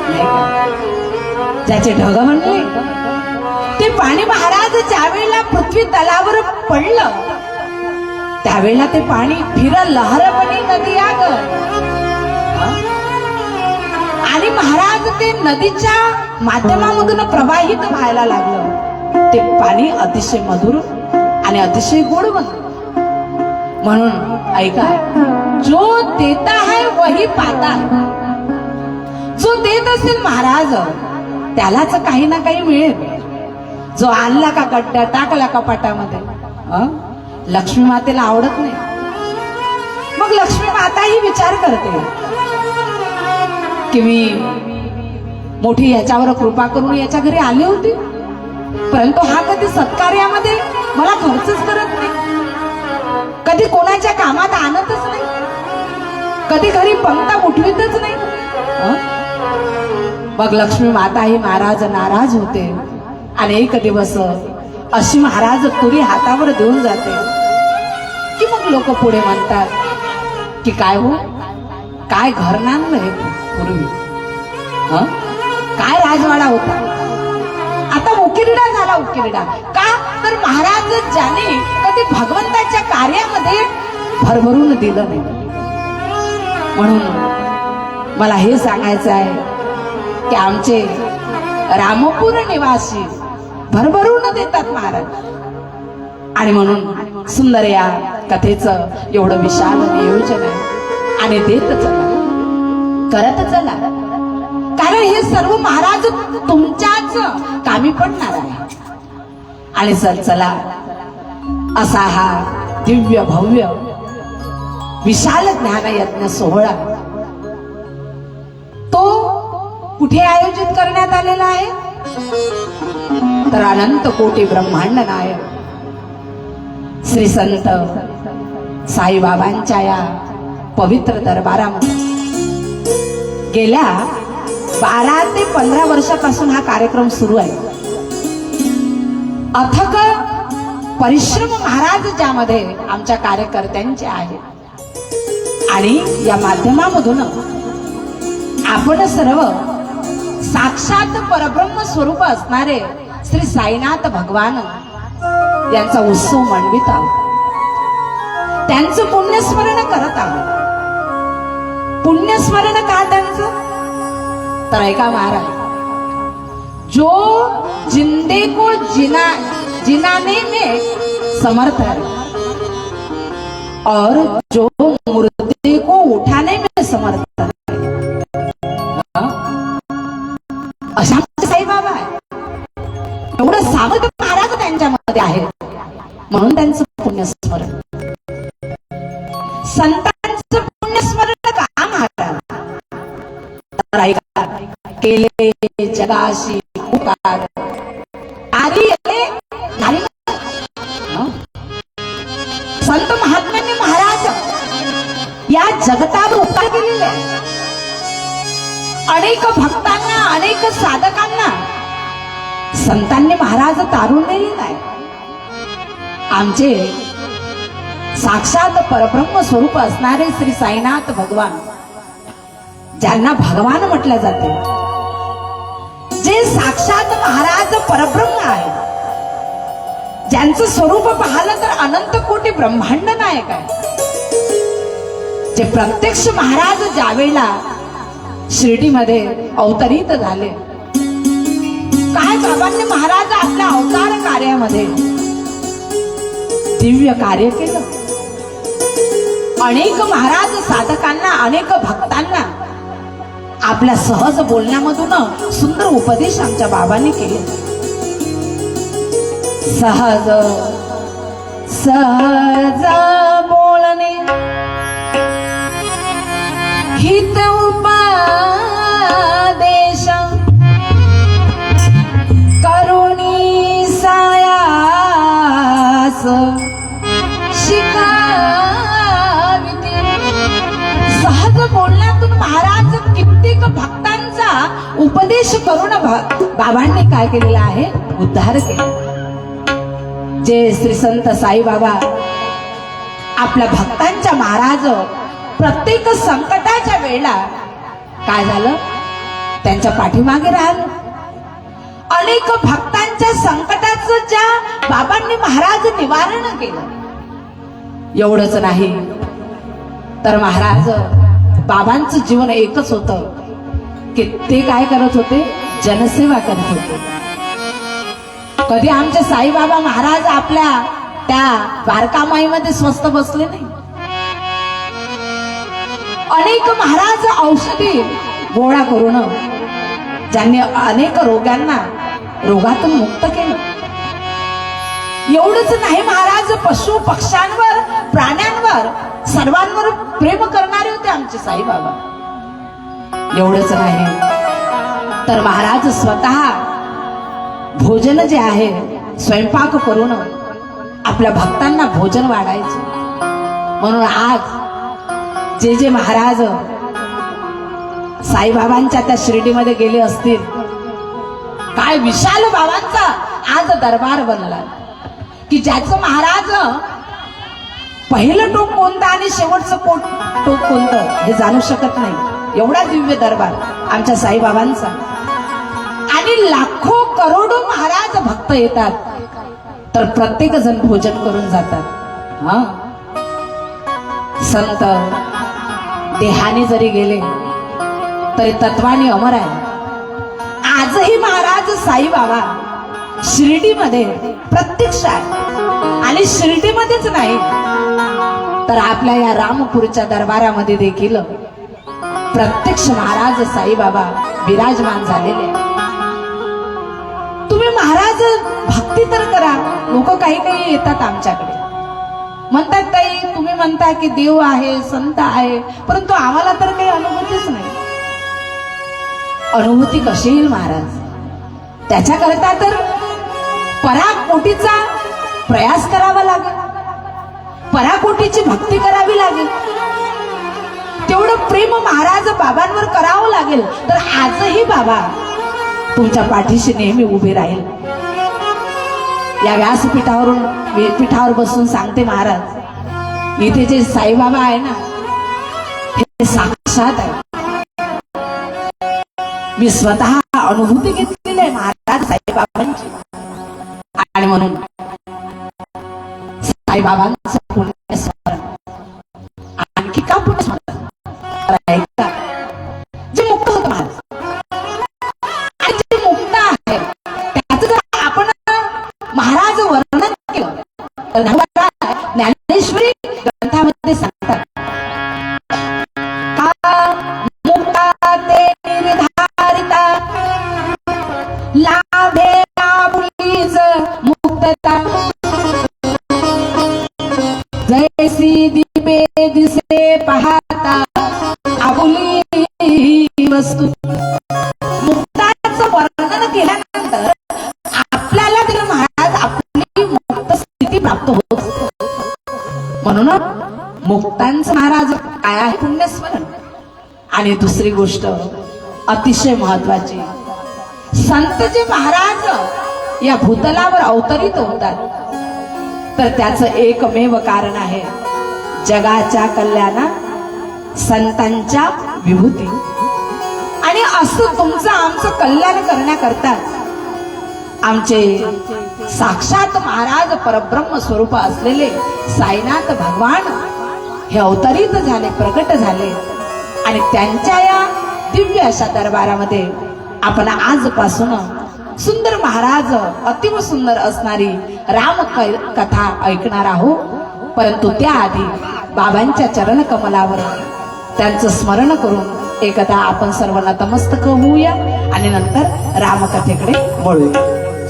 नाही का? ज्याचे ढग म्हणले ते पाणी महाराज ज्या वेळेला पृथ्वी तलावर पडलं त्यावेळेला ते पाणी फिर लहरपणी नदी आग आणि महाराज ते नदीच्या माध्यमामधून प्रवाहित व्हायला लागलं. ते पाणी अतिशय मधुर आणि अतिशय गोड बनलं. म्हणून ऐका, जो देता है वही पाता है. जो देत असेल महाराज त्यालाच काही ना काही मिळेल. जो आणला का गड्डा टाकला कपाटामध्ये लक्ष्मी मातेला आवडत नाही. मग लक्ष्मी माता ही विचार करते की मी मोठी याच्यावर कृपा करून याच्या घरी आली होती, परंतु हा कधी सत्कार्यामध्ये मला खर्चच करत नाही, कधी कोणाच्या कामात आणतच नाही, कधी घरी पंक्ता उठवितच नाही. मग लक्ष्मी माता ही महाराज नाराज होते आणि एक दिवस अशी महाराज तुरी हातावर देऊन जाते की मग लोक पुढे म्हणतात की काय हो, काय घर नांदलंय पूर्वी, काय राजवाडा होता, आता उकिरडा झाला. उकिरडा का? तर महाराज ज्याने कधी भगवंताच्या कार्यामध्ये भरभरून दिलं नाही. म्हणून मला हे सांगायचं आहे की आमचे रामपूर निवासी भरभरून देतात महाराज. आणि म्हणून सुंदर या कथेचं एवढं विशाल नियोजन आहे आणि देत चला, करत चला, कारण हे सर्व महाराज तुमच्याच कामी पडणार आहे. आणि चला असा हा दिव्य भव्य विशाल ज्ञान यज्ञ सोहळा तो कुठे आयोजित करण्यात आलेला आहे? तर अनंत कोटी ब्रह्मांड नायक श्री संत साईबाबांच्या या पवित्र दरबारामध्ये गेल्या 12 ते 15 वर्षापासून हा कार्यक्रम सुरू आहे. अथक परिश्रम महाराज ज्यामध्ये आमच्या कार्यकर्त्यांचे आहेत आणि या माध्यमामधून आपण सर्व साक्षात परब्रह्म स्वरूप असणारे श्री साईनाथ भगवान यांचा उत्सव मनवित आहोत. त्यांचं पुण्यस्मरण करत आहोत. पुण्यस्मरण का त्यांचं? तर ऐका महाराज, जो जिंदे को जिनाने में समर्थ है और जो मुर्दे को उठाने में समर्थ है, अशा साईबाबा आहे. एवढं सामर्थ्य महाराज त्यांच्यामध्ये आहे. म्हणून त्यांचं पुण्यस्मरण, संतांचं पुण्यस्मरण का महाराज? तर ऐका, केले जगाशी उपकार आधी संत महात्म्यांनी महाराज या जगतावर उपकार केलेले आहे. अनेक भक्तांना, अनेक साधकांना संतांनी महाराज तारून दिलेला आहे. आमचे साक्षात परब्रह्म स्वरूप असणारे श्री साईनाथ भगवान, ज्यांना भगवान म्हटलं जाते, जे साक्षात महाराज परब्रह्म आहे, ज्यांचं स्वरूप पाहिलं तर अनंत कोटी ब्रह्मांड नायक आहे, जे प्रत्यक्ष महाराज ज्यावेळेला शिर्डीमध्ये अवतरित झाले, काय बाबांनी महाराज आपल्या अवतार कार्यामध्ये दिव्य कार्य केलं. अनेक महाराज साधकांना, अनेक भक्तांना आपल्या सहज बोलण्यामधून सुंदर उपदेश आमच्या बाबांनी केले. सहज सहज बोलणे हित उपदेश करुणी सायास शिकाविते. सहज बोलण्यातून महाराज कित्येक भक्तांचा उपदेश करून बाबांनी काय केलेला आहे? उद्धार केला. जे श्री संत साईबाबा आपल्या भक्तांच्या महाराज प्रत्येक संकटाच्या वेळेला काय झालं, त्यांच्या पाठीमागे राहिलं. अनेक भक्तांच्या संकटाचं ज्या बाबांनी महाराज निवारण केलं. एवढंच नाही तर महाराज बाबांचं जीवन एकच होतं की ते काय करत होते, जनसेवा करत होते. कधी आमचे साईबाबा महाराज आपल्या त्या द्वारकामाईमध्ये स्वस्त बसले नाही. अनेक महाराज औषधी गोळा करून ज्यांनी अनेक रोगातून मुक्त केलं. एवढंच नाही, महाराज पशु पक्ष्यांवर प्राण्यांवर सर्वांवर प्रेम करणारे होते आमचे साईबाबा. एवढंच नाही तर महाराज स्वतः भोजन जे आहे स्वयंपाक करून आपल्या भक्तांना भोजन वाढायचे. म्हणून आज जे जे महाराज साईबाबांच्या त्या शिर्डीमध्ये गेले असतील, काय विशाल बाबांचा आज दरबार बनला की ज्याचं महाराज पहिलं टोक कोणतं आणि शेवटचं टोक कोणतं हे जाणू शकत नाही. एवढा दिव्य दरबार आमच्या साईबाबांचा. आणि लाखो करोडो महाराज भक्त येतात तर प्रत्येक जण भोजन करून जातात. हा, संत देहाने जरी गेले तरी तत्वाने अमर आहे. आजही महाराज साईबाबा शिर्डीमध्ये प्रत्यक्ष आहे. आणि शिर्डीमध्येच नाही तर आपल्या या रामपूरच्या दरबारामध्ये देखील प्रत्यक्ष महाराज साईबाबा विराजमान झालेले. तुम्ही महाराज भक्ती तर करा. लोक काही काही येतात आमच्याकडे, म्हणतात ताई तुम्ही म्हणता की देव आहे, संत आहे, परंतु आम्हाला तर काही अनुभूतीच नाही. अनुभूती कशी येईल महाराज? त्याच्याकरता तर पराकोटीचा प्रयास करावा लागेल, पराकोटीची भक्ती करावी लागेल, तेवढं प्रेम महाराज बाबांवर करावं लागेल. तर आजही बाबा तुमच्या पाठीशी नेहमी उभे राहील. या व्यासपीठावर बसून सांगते महाराज, इथे जे साईबाबा आहे ना हे साक्षात आहे. मी स्वतः अनुभूती घेतलेली आहे महाराज साईबाबांची. आणि म्हणून साईबाबांचं पुण्यस्मरण आणखी का पुण्यस्मरण करायचं? जे मुक्त होत महाराज आणि जे मुक्त आहे त्याचं जर आपण महाराज वर्णन केलं तर ज्ञानेश्वरी ग्रंथामध्ये सांगतात, मुक्ता ते निर्धारिता लाभे आपुलीच मुक्तता, जैसी दीपे दिसे पाहता आपुली वस्तू. मुक्ताचं वर्णन केल्यानंतर आपल्याला तर महाराज आपली मुक्त स्थिती प्राप्त होत. म्हणून मुक्तांचं महाराज काय आहे? पुण्यस्मरण. आणि दुसरी गोष्ट अतिशय महत्वाची, संत जे महाराज या भूतलावर अवतरित होतात तर त्याचं एकमेव कारण आहे जगाच्या कल्याणा संतांच्या विभूती. आणि असं तुमचं आमचं कल्याण करण्याकरता आमचे साक्षात महाराज परब्रह्म स्वरूप असलेले साईनाथ भगवान हे अवतरित झाले, प्रकट झाले. आणि त्यांच्या या दिव्य अशा दरबारामध्ये आपण आजपासून सुंदर महाराज अतिव सुंदर असणारी राम कथा ऐकणार आहोत. परंतु त्याआधी बाबांच्या चरण कमलावर त्यांचं स्मरण करून एकदा आपण सर्व नतमस्तक होऊया आणि नंतर रामकथेकडे वळूया.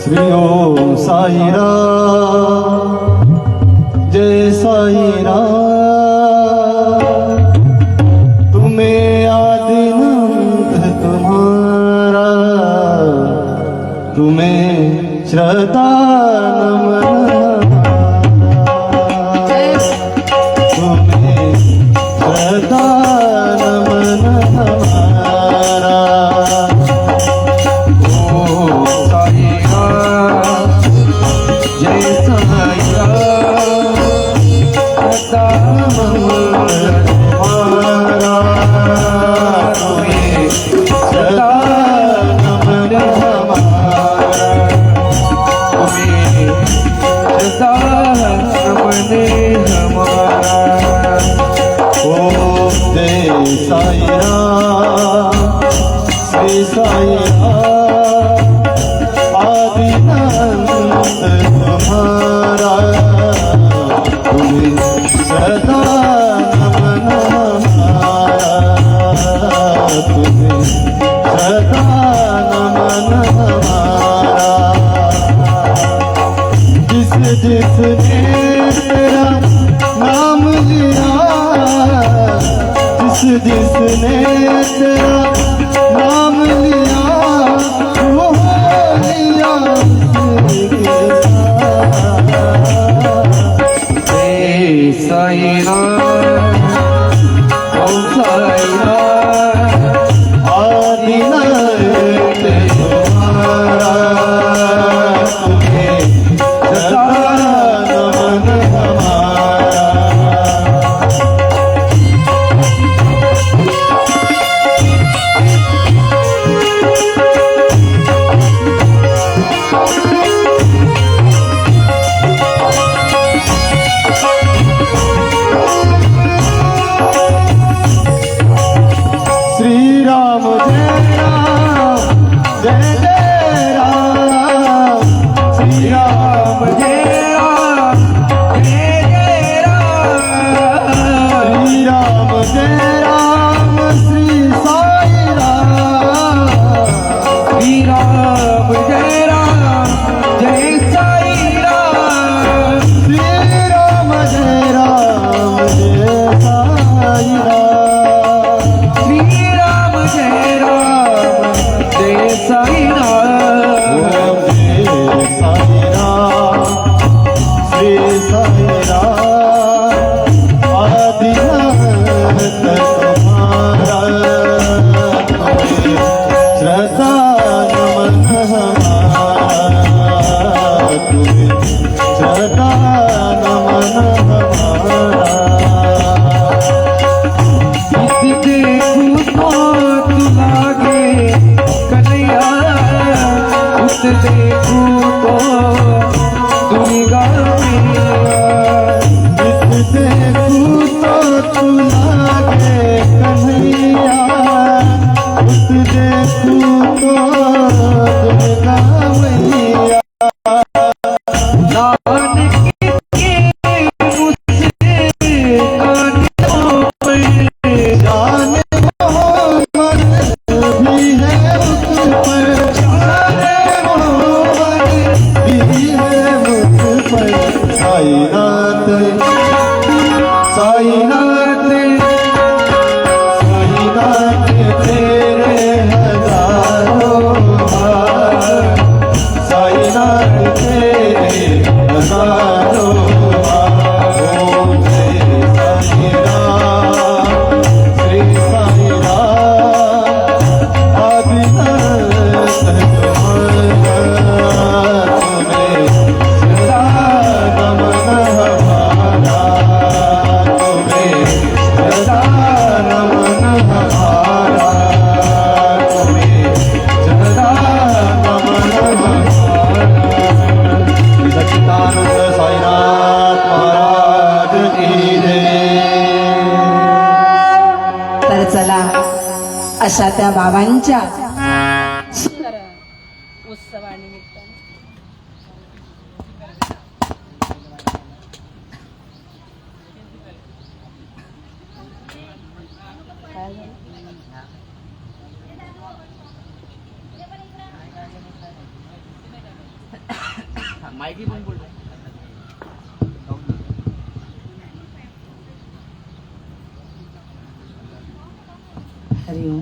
श्री ओम साईराम, जय साईराम. तुम्हें आदिनाथ तुम्हारा, तुम्हें श्रद्धा नमन, तुम्हें श्रद्धा नमन हमारा. ओ साईराम, जय साईराम, सदा मंगल तुम्हारा. श्री साईनाथ आदिनाथ तुम्हारा तुम्हें सदा नमन हमारा तुम्हें सदा नमन हमारा जिसने तेरा नाम लिया जिसने तेरा नाम लिया वो लिया आदिनाथ तुम्हारा तुम्हें सदा नमन हमारा श्री राम जय जय राम श्री राम जय श्री राम जय राम श्री साई राम श्री राम जय साई राम श्री राम जय साई राम श्री साई राम आदिनाथ तुम्हारा श्रद्धा नमन हमारा तुम्हें श्रद्धा नमन हमारा देखूं तो दुर्गा देखूं तो तू लागे कन्हैया उस देखूं तो दुर्गा मैया साईनाथ साईनाथ साईनाथ तेरे हजारों हार साईनाथ तेरे हजारों हार ओम जय साई राम श्री साई राम आदिनाथ तुम्हारा तुम्हें सदा नमन हमारा तुम्हें सदा नमन हमारा तुम्हें सदा नमन हमारा सच्चिदानंद साईनाथ महाराज की जय। तर चला अशा त्या बाबांच्या सुंदर उत्सवानिमित्ताने माहिती पण बोलतो Hariom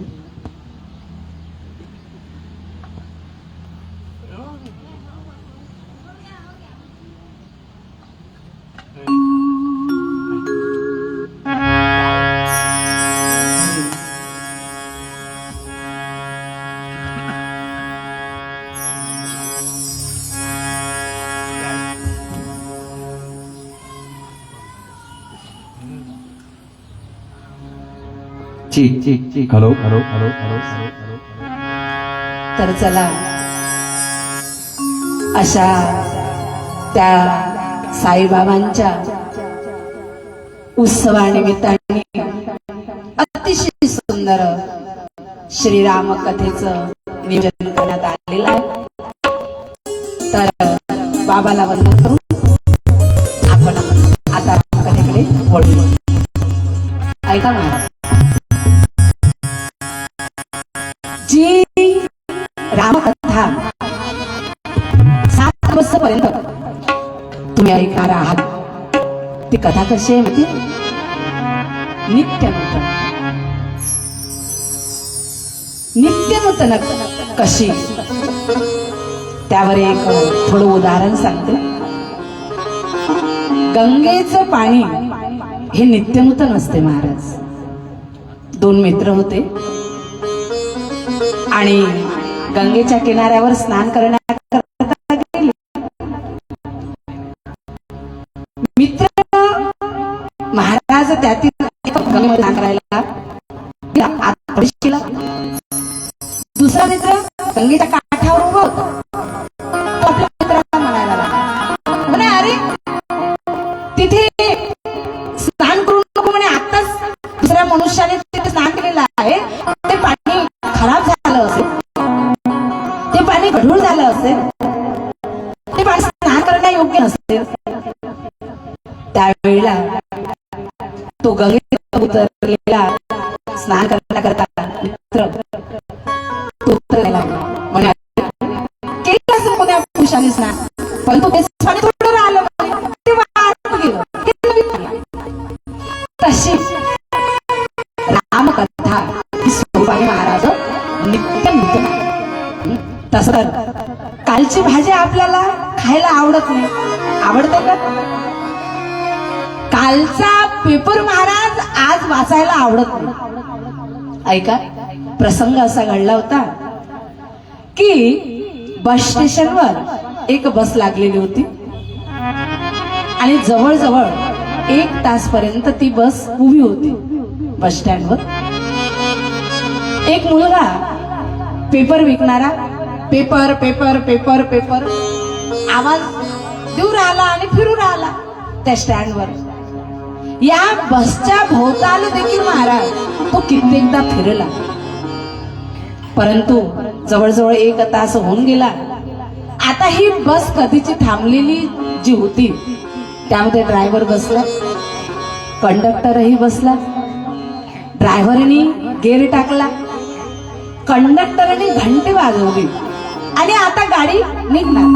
hello hello hello hello hello तर चला अशा त्या साईबाबांच्या उत्सवानिमित्ताने अतिशय सुंदर श्रीराम कथेचं नियोजन करण्यात आलेलं आहे. तर बाबाला वंदन करून आपण आता कथेकडे वळू. ऐका ना, जी रामकथा 7 वर्षापर्यंत तुम्ही ऐकणार आहात, ती कथा कशी आहे माहिती? नित्य नूतन कशी, त्यावर एक थोडं उदाहरण सांगते. गंगेचं पाणी हे नित्य नूतन असते महाराज. 2 मित्र होते आणि गंगेच्या किनाऱ्यावर स्नान करण्याकरता गेले. मित्र महाराज त्यातील गंगेमध्ये स्नान करायला आत प्रवेश केला. दुसरा मित्र गंगेच्या काठावर उभा होता. तो आपल्या मित्राला म्हणायला लागला, म्हणे अरे तिथे स्नान करू नको म्हणे, आताच दुसऱ्या मनुष्याने तिथे स्नान केलेलं आहे, ते पाणी खराब झालं असेल, ते पाणी गढूळ झालं असेल, ते पाणी स्नान करण्या योग्य नसेल. त्यावेळेला तो गंगेत उतरलेला स्नान करण्याकरता मित्र तो उतरायला म्हणे केलं असं कोण्या पुरुषाने स्नान, परंतु ते पाणी थोडं राहिलं, ते वाहून गेलं. तशी रामकथा ही स्वरूपाने महाराज नित्य नूतन. तसं तर कालची भाजी आपल्याला खायला आवडत नाही, आवडते का? कालचा पेपर महाराज आज वाचायला आवडत नाही. ऐका, प्रसंग असा घडला होता की बस स्टेशनवर एक बस लागलेली होती आणि जवळजवळ 1 तासपर्यंत ती बस उभी होती बस स्टँडवर. एक मुलगा पेपर विकणारा पेपर पेपर पेपर पेपर आवाज देऊ राहिला आणि फिरू राहिला त्या स्टँडवर. या बसच्या भोवताल देखील महाराज तो कित्येकदा फिरला, परंतु जवळजवळ 1 तास होऊन गेला. आता ही बस कधीची थांबलेली जी होती त्यामध्ये ड्रायव्हर बसला, कंडक्टरही बसला, ड्रायव्हरनी गेअर टाकला, कंडक्टरने घंटी वाजवली आणि आता गाडी निघणार.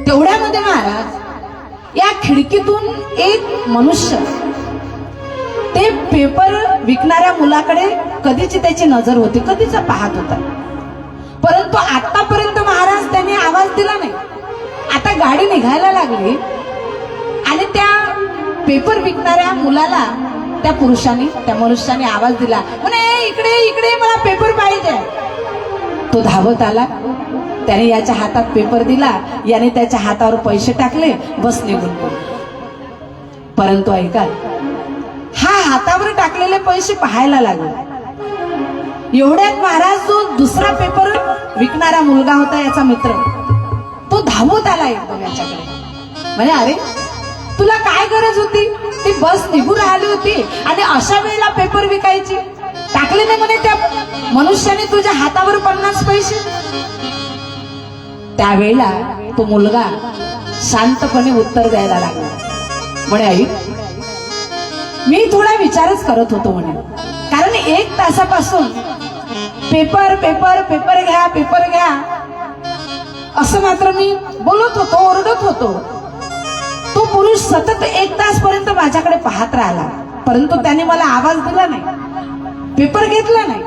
तेवढ्यामध्ये महाराज या खिडकीतून एक मनुष्य ते पेपर विकणाऱ्या मुलाकडे कधीची त्याची नजर होती, कधीच पाहत होता, परंतु आतापर्यंत महाराज त्यांनी आवाज दिला नाही. आता गाडी निघायला लागली आणि त्या पेपर विकणाऱ्या मुलाला त्या पुरुषाने त्या मनुष्याने आवाज दिला, म्हणे इकडे इकडे मला पेपर पाहिजे. तो धावत आला, त्याने याच्या हातात पेपर दिला, याने त्याच्या हातावर पैसे टाकले, बस निघून गेली. परंतु ऐका, हा हातावर टाकलेले पैसे पाहायला लागले. एवढ्यात महाराज जो दुसरा पेपर विकणारा मुलगा होता याचा मित्र, तो धावत आला एकदम याच्याकडे, म्हणे अरे तुला काय गरज होती, ती बस निघून राहिली होती आणि अशा वेळेला पेपर विकायची, टाकले नाही म्हणे त्या मनुष्याने तुझ्या हातावर 50 पैसे. त्यावेळेला तो मुलगा शांतपणे उत्तर द्यायला लागला, म्हणे आई मी थोडा विचारच करत होतो म्हणे, कारण 1 तासापासून पेपर पेपर पेपर घ्या पेपर घ्या असं मात्र मी बोलत होतो, ओरडत होतो. तो पुरुष सतत 1 तासपर्यंत माझ्याकडे पाहत राहिला, परंतु त्याने मला आवाज दिला नाही, पेपर घेतला नाही,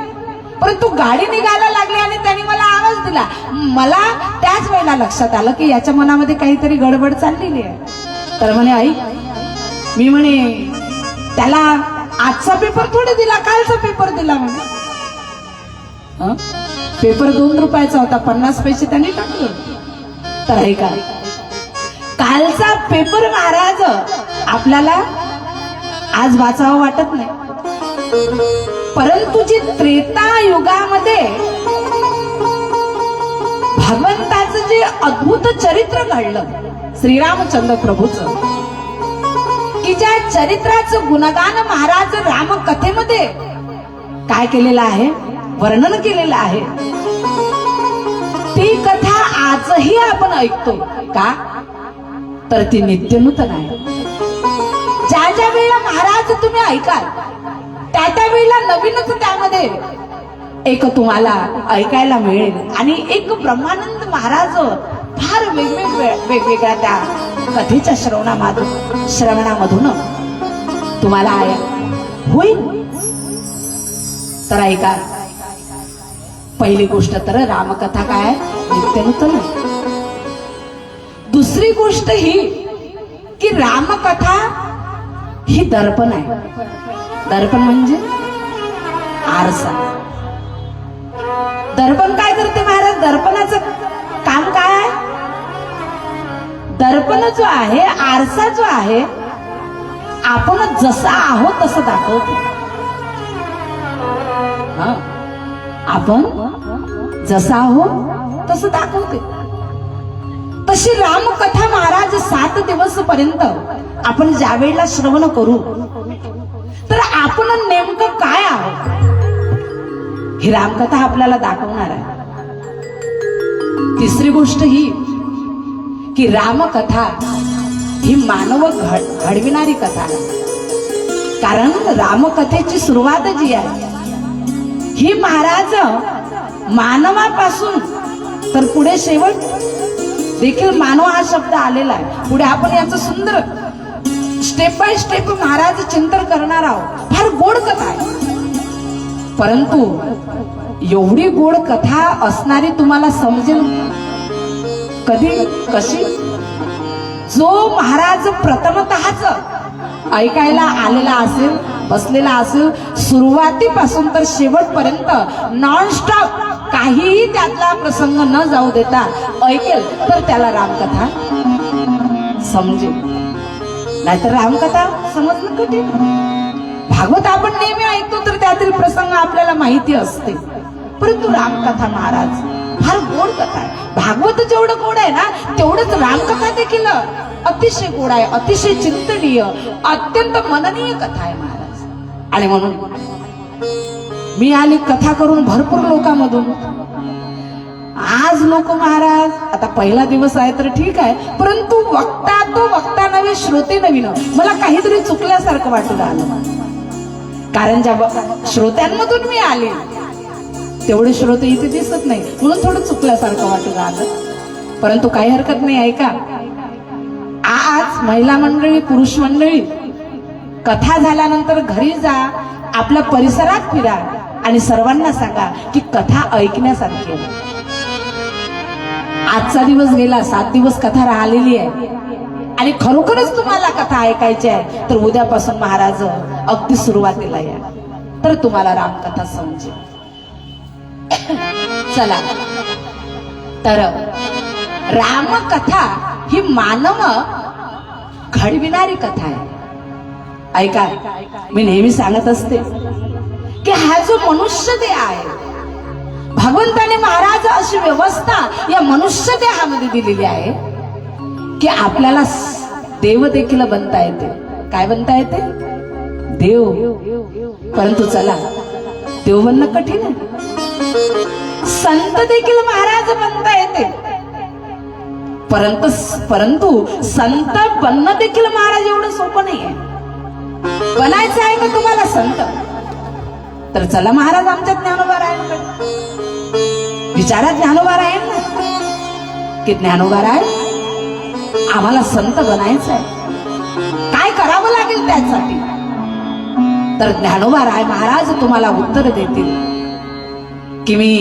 परंतु गाडी निघायला लागली आणि त्याने मला आवाज दिला. मला त्याच वेळेला लक्षात आलं की याच्या मनामध्ये काहीतरी गडबड चाललेली आहे. तर म्हणे आई मी म्हणे त्याला आजचा पेपर थोडे दिला, कालचा पेपर दिला म्हणे. पेपर 2 रुपयाचा होता, 50 पैसे त्यांनी टाकले. तर ऐका, कालचा पेपर महाराज आपल्याला आज वाचावं वाटत नाही, परंतु जी त्रेता युगामध्ये भगवंताचं जे अद्भुत चरित्र घडलं श्रीरामचंद्र प्रभूचं, की ज्या चरित्राचं गुणगान महाराज रामकथेमध्ये काय केलेलं आहे, वर्णन केलेलं आहे. ती कथा आजही आपण ऐकतो का, तर ती नित्यनूतन आहे. ज्या ज्या वेळेला महाराज तुम्ही ऐकाल त्या वेळेला नवीनच त्यामध्ये एक तुम्हाला ऐकायला मिळेल. आणि एक ब्रह्मानंद महाराज फार वेगवेगळ्या त्या कथेच्या श्रवणामधून तुम्हाला होईल. तर ऐका, पहिली गोष्ट तर रामकथा काय नित्यनूतन आहे. दुसरी गोष्ट ही की रामकथा ही दर्पण आहे. दर्पण म्हणजे आरसा. दर्पण काय करते महाराज, दर्पणाचं काम काय आहे, दर्पण जो आहे, आरसा जो आहे, आपण जसं आहोत तसं दाखवतो. आपण जसं आहोत तसं दाखवते. तशी रामकथा महाराज 7 दिवस पर्यंत आपण ज्या वेळेला श्रवण करू तर आपण नेमकं काय आहोत ही रामकथा आपल्याला दाखवणार आहे. तिसरी गोष्ट ही की रामकथा ही मानव घडविणारी कथा आहे. कारण रामकथेची सुरुवात जी आहे ही महाराज मानवापासून तर पुढे शेवट देखील मानव हा शब्द आलेला आहे. पुढे आपण याचं सुंदर स्टेप बाय स्टेप महाराज चिंतन करणार आहोत. फार गोड कथा आहे, परंतु एवढी गोड कथा असणारी तुम्हाला समजेल कधी, कशी, जो महाराज प्रथमतःच ऐकायला आलेला असेल, बसलेला असेल, सुरुवातीपासून तर शेवटपर्यंत नॉनस्टॉप काहीही त्यातला प्रसंग न जाऊ देता ऐकेल तर त्याला रामकथा समजेल. नाहीतर रामकथा समजणं कठीण. भागवत आपण नेहमी ऐकतो तर त्यातील प्रसंग आपल्याला माहिती असते, परंतु रामकथा महाराज फार गोड कथा आहे. भागवत जेवढं गोड आहे ना तेवढंच रामकथा देखील अतिशय गोड आहे, अतिशय चिंतनीय, अत्यंत मननीय कथा आहे महाराज. आणि म्हणून मी आली कथा करून भरपूर लोकांमधून. आज लोक महाराज, आता पहिला दिवस आहे तर ठीक आहे, परंतु वक्ता तो वक्ता नव्हे, श्रोते नवीन. मला काहीतरी चुकल्यासारखं वाटू राहिलं. कारण ज्या श्रोत्यांमधून मी आले तेवढे श्रोते इथे दिसत नाही, म्हणून थोडं चुकल्यासारखं वाटू राहिलं. परंतु काही हरकत नाही. ऐका, आज महिला मंडळी, पुरुष मंडळी, कथा झाल्यानंतर घरी जा, आपल्या परिसरात फिरा आणि सर्वांना सांगा की कथा ऐकण्यासारखी आहे. आजचा दिवस गेला, 7 दिवस कथा राहिलेली आहे आणि खरोखरच तुम्हाला कथा ऐकायची आहे तर उद्यापासून महाराज अगदी सुरुवातीला या, तर तुम्हाला रामकथा समजेल. चला, तर रामकथा ही मानव घडविणारी कथा आहे. ऐका, मी नेहमी सांगत असते की हा जो मनुष्य देह आहे, भगवंताने महाराज अशी व्यवस्था या मनुष्य देहामध्ये दिलेली आहे की आपल्याला देव देखील बनता येते. काय बनता येते? देव. परंतु चला, देव बनणं कठीण आहे. संत देखील महाराज बनता येते, परंतु संत बनणं देखील महाराज एवढं सोपं नाही आहे. बनायचं आहे का तुम्हाला संत, तर चला महाराज आमच्या ज्ञानोबा रायांकडे विचारा. ज्ञानोबा रायन ना की ज्ञानोबा राय, आम्हाला संत बनायचं आहे, काय करावं लागेल त्यासाठी? तर ज्ञानोबा राय महाराज तुम्हाला उत्तर देतील की मी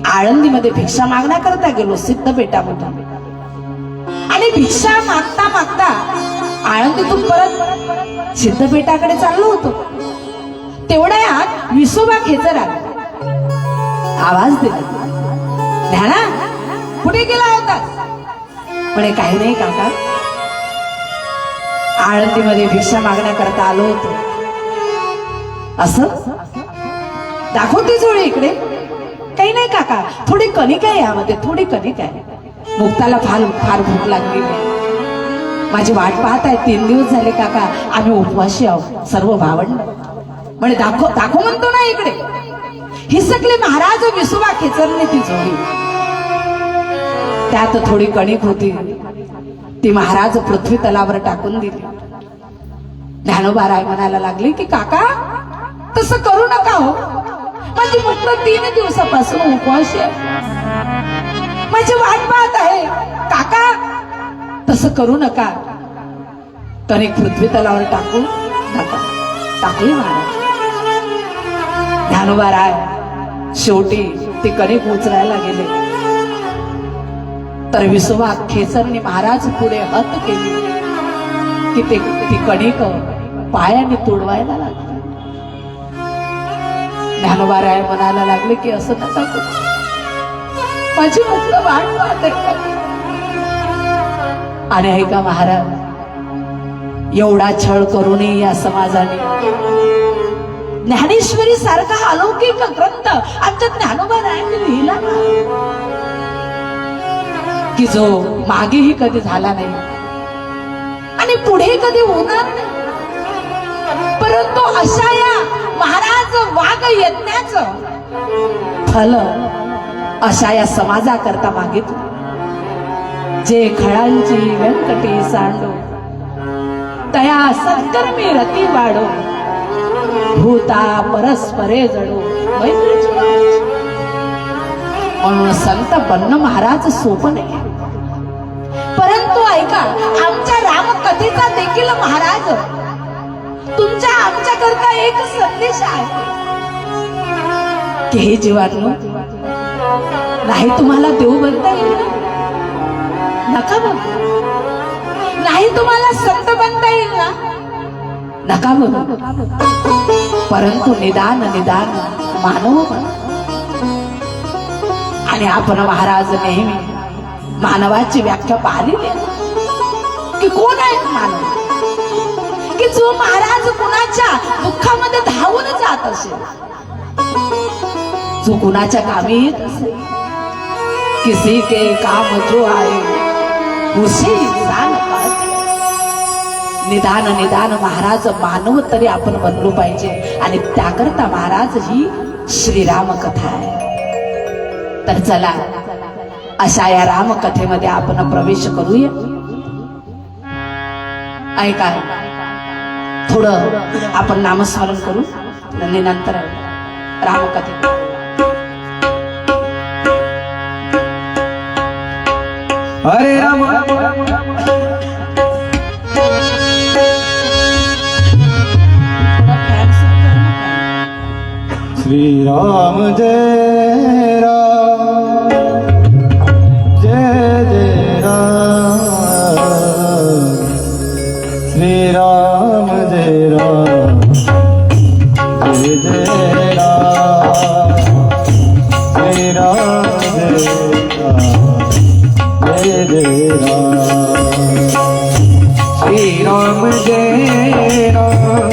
आळंदीमध्ये भिक्षा मागण्याकरता गेलो सिद्धपेठामध्ये, आणि भिक्षा मागता मागता आळंदीतून परत सिद्धपेठाकडे चाललो होतो. तेवढ्यात विसोबा खेचर आला, आवाज दिला, ध्याना कुठे गेला होता? म्हणे काही नाही काका, आळंदीमध्ये भिक्षा मागण्याकरता आलो होतो. असं दाखवते जोडी इकडे. काही नाही काका, थोडी कणिक आहे यामध्ये, थोडी कणिक आहे. मुक्ताला फार फार भूक लागलेली आहे, माझी वाट पाहत आहे. 3 दिवस झाले काका, आम्ही उपवासी आहोत सर्व भावंड. म्हणे दाखव दाखव म्हणतो ना इकडे. हिसकले महाराज विसोबा खेचरने ती जोडी. त्यात थोडी कणिक होती, ती महाराज पृथ्वी तलावर टाकून दिली. ज्ञानोबाराय म्हणायला लागले की काका तसं करू नका हो, माझी मुलं 3 दिवसापासून उपवास आहे, माझी वाट पाहत आहे. काका तसं करू नका. कणिक पृथ्वी तलावर टाकू नका. टाकली महाराज. ज्ञानोबाराय शेवटी ती कणिक उचलायला गेले तर विसोबा खेचरने महाराज पुढे हत केली की ती कणिक पायाने तुडवायला लागली. ज्ञानोबाराय म्हणायला लागले की असं नका करू, माझी मुलं वाट पाहते. आणि ऐका महाराज, एवढा छळ करूनही या समाजाने ज्ञानेश्वरी सारखा अलौकिक ग्रंथ आमच्या ज्ञानोबारायांनी लिहिला ना, की जो मागेही कधी झाला नाही आणि पुढे कधी होणार नाही. परंतु अशा या महाराज वाघ यज्ञाचं फल अशा या समाजाकरता मागितलं. जे खळांची व्यंकटी सांडो तया सत्कर्मी रती वाढो, भूता परस्परे जडो मैत्रीची वाच. म्हणून संत बनणं महाराज सोपं नाही. परंतु ऐका, आमच्या रामकथेचा देखील महाराज तुमच्या आमच्या करता एक संदेश आहे की हे जीवांनो, नाही तुम्हाला देव बनता येईल ना, नका बघ. नाही तुम्हाला संत बनता येईल ना, नका बघ. परंतु निदान निदान मानव बन. आणि आपण महाराज नेहमी मानवाची व्याख्या पाहिलेली आहे की कोण आहे मानव, की जो महाराज कुणाच्या दुःखामध्ये धावून जात असेल, जो कुणाच्या कामी येत असेल. किसी के काम जो आए उसे इंसान कहते. निदान निदान महाराज मानव तरी आपण बनलो पाहिजे. आणि त्याकरता महाराज ही श्रीराम कथा आहे. तर चला अशा या रामकथेमध्ये आपण प्रवेश करूया. ऐका, थोडं आपण नामस्मरण करू आणि नंतर रामकथे. हरे राम श्री राम जय राम, जय जय राम. श्री राम जय राम, जय जय राम. श्री राम जय राम, जय जय राम. श्री राम जय राम,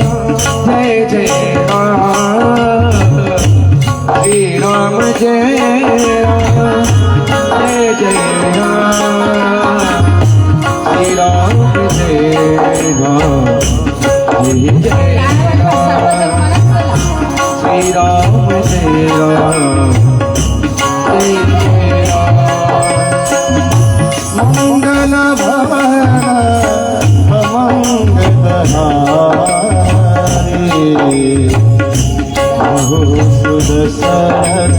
जय जय राम. श्री राम जय राम, जय जय राम. श्री राम जय राम, जय जय राम. श्री राम जय राम, जय जय राम. मंगल भवन अमंगलहारी, बहु सुदर्शन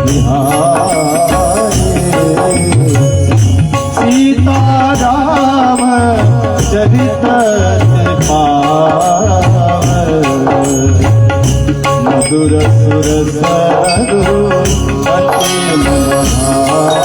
बिहारी. सीताराम चरित पावन, मधुर सुर सरो अति मनोहारी.